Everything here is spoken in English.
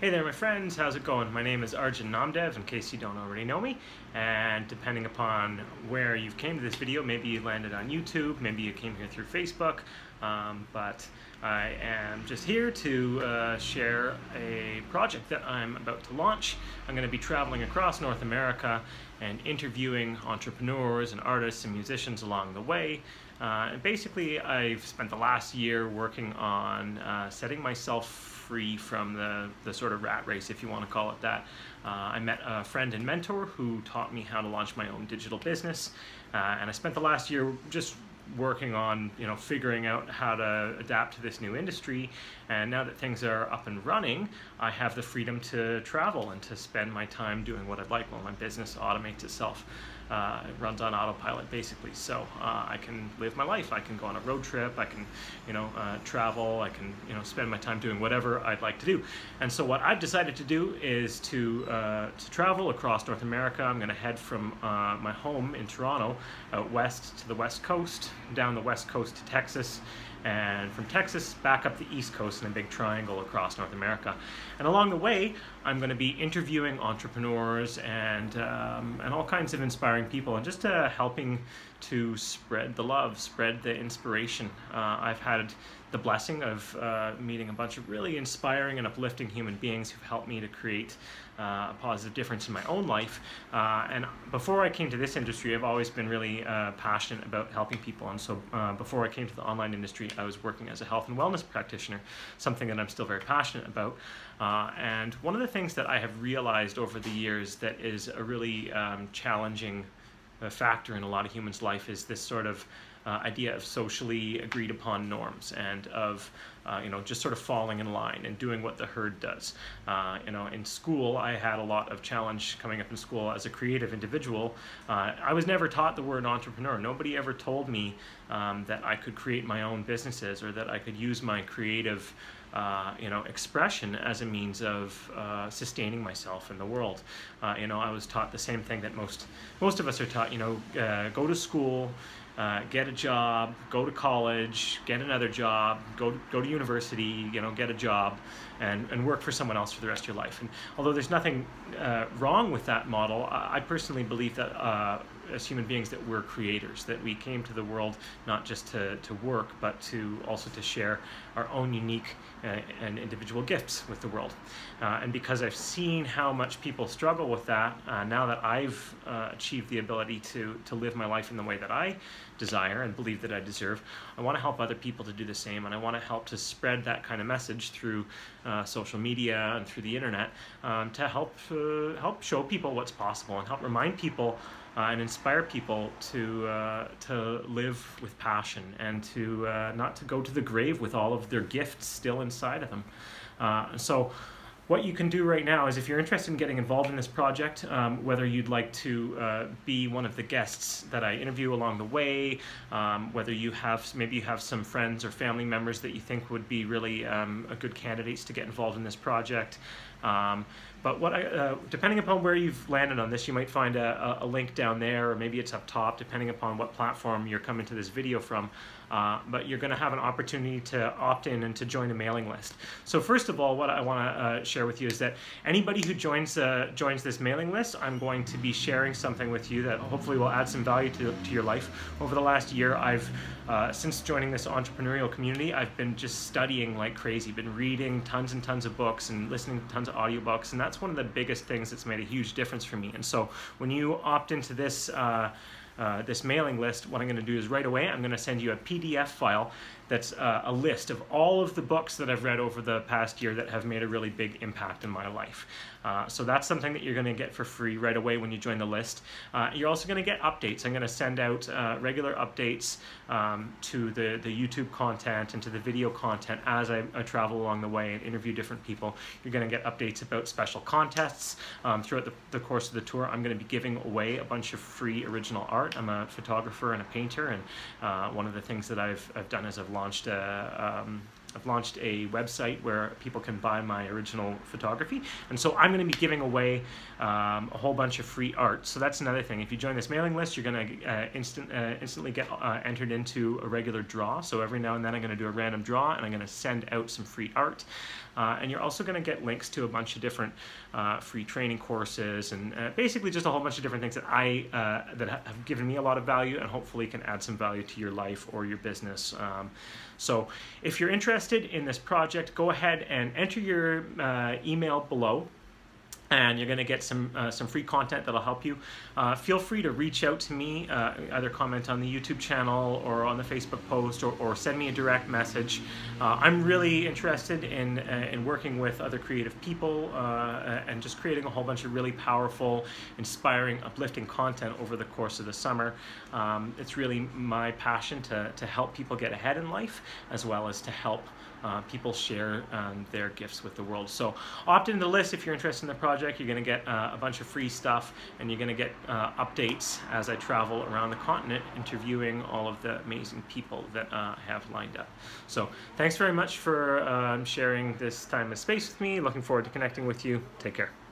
Hey there my friends, how's it going? My name is Arjun Namdev, in case you don't already know me, and depending upon where you've came to this video, maybe you landed on YouTube, maybe you came here through Facebook, but I am just here to share a project that I'm about to launch. I'm going to be traveling across North America and interviewing entrepreneurs and artists and musicians along the way. And basically, I've spent the last year working on setting myself free from the sort of rat race, if you want to call it that. I met a friend and mentor who taught me how to launch my own digital business, and I spent the last year just working on, figuring out how to adapt to this new industry. And now that things are up and running, I have the freedom to travel and to spend my time doing what I'd like while my business automates itself. It runs on autopilot basically, so I can live my life. I can go on a road trip, I can travel, I can spend my time doing whatever I'd like to do. And so what I've decided to do is to travel across North America. I'm going to head from my home in Toronto out west to the west coast, down the west coast to Texas, and from Texas back up the east coast in a big triangle across North America. And along the way, I'm going to be interviewing entrepreneurs and all kinds of inspiring people, and just helping to spread the love, spread the inspiration. I've had the blessing of meeting a bunch of really inspiring and uplifting human beings who've helped me to create a positive difference in my own life. And before I came to this industry, I've always been really passionate about helping people. And so before I came to the online industry, I was working as a health and wellness practitioner, something that I'm still very passionate about. And one of the things that I have realized over the years that is a really challenging factor in a lot of humans' life is this sort of idea of socially agreed upon norms, and of just sort of falling in line and doing what the herd does. In school, I had a lot of challenge coming up in school as a creative individual. I was never taught the word entrepreneur. Nobody ever told me that I could create my own businesses, or that I could use my creative expression as a means of sustaining myself in the world. I was taught the same thing that most of us are taught. Go to school, get a job, go to college, get another job, go to university, get a job, and work for someone else for the rest of your life. And although there's nothing wrong with that model, I personally believe that as human beings, that we're creators, that we came to the world not just to work, but also to share our own unique and individual gifts with the world. And because I've seen how much people struggle with that, now that I've achieved the ability to live my life in the way that I desire and believe that I deserve, I want to help other people to do the same, and I want to help to spread that kind of message through social media and through the internet, to help show people what's possible, and help remind people and inspire people to live with passion, and to not to go to the grave with all of their gifts still inside of them. So what you can do right now is, if you're interested in getting involved in this project, whether you'd like to be one of the guests that I interview along the way, whether maybe you have some friends or family members that you think would be really good candidates to get involved in this project. But depending upon where you've landed on this, you might find a link down there, or maybe it's up top, depending upon what platform you're coming to this video from. But you're going to have an opportunity to opt in and to join a mailing list. So first of all, what I want to share with you is that anybody who joins this mailing list, I'm going to be sharing something with you that hopefully will add some value to your life. Over the last year, since joining this entrepreneurial community, I've been just studying like crazy, been reading tons and tons of books and listening to tons of audiobooks, and that's one of the biggest things that's made a huge difference for me. And so when you opt into this mailing list, what I'm going to do is right away I'm going to send you a PDF file that's a list of all of the books that I've read over the past year that have made a really big impact in my life. So that's something that you're going to get for free right away when you join the list. You're also going to get updates. I'm going to send out regular updates to the YouTube content and to the video content as I travel along the way and interview different people. You're going to get updates about special contests throughout the course of the tour. I'm going to be giving away a bunch of free original art. I'm a photographer and a painter, and one of the things that I've done is I've launched a I've launched a website where people can buy my original photography, and so I'm going to be giving away a whole bunch of free art. So that's another thing. If you join this mailing list, you're going to instantly get entered into a regular draw. So every now and then I'm going to do a random draw, and I'm going to send out some free art. And you're also going to get links to a bunch of different free training courses, and basically just a whole bunch of different things that that have given me a lot of value and hopefully can add some value to your life or your business. So if you're interested in this project, go ahead and enter your email below, and you're going to get some free content that'll help you. Feel free to reach out to me, either comment on the YouTube channel or on the Facebook post, or send me a direct message. I'm really interested in working with other creative people and just creating a whole bunch of really powerful, inspiring, uplifting content over the course of the summer. It's really my passion to help people get ahead in life, as well as to help people share their gifts with the world. So opt into the list if you're interested in the project. You're going to get a bunch of free stuff, and you're going to get updates as I travel around the continent interviewing all of the amazing people that I have lined up. So thanks very much for sharing this time and space with me. Looking forward to connecting with you. Take care.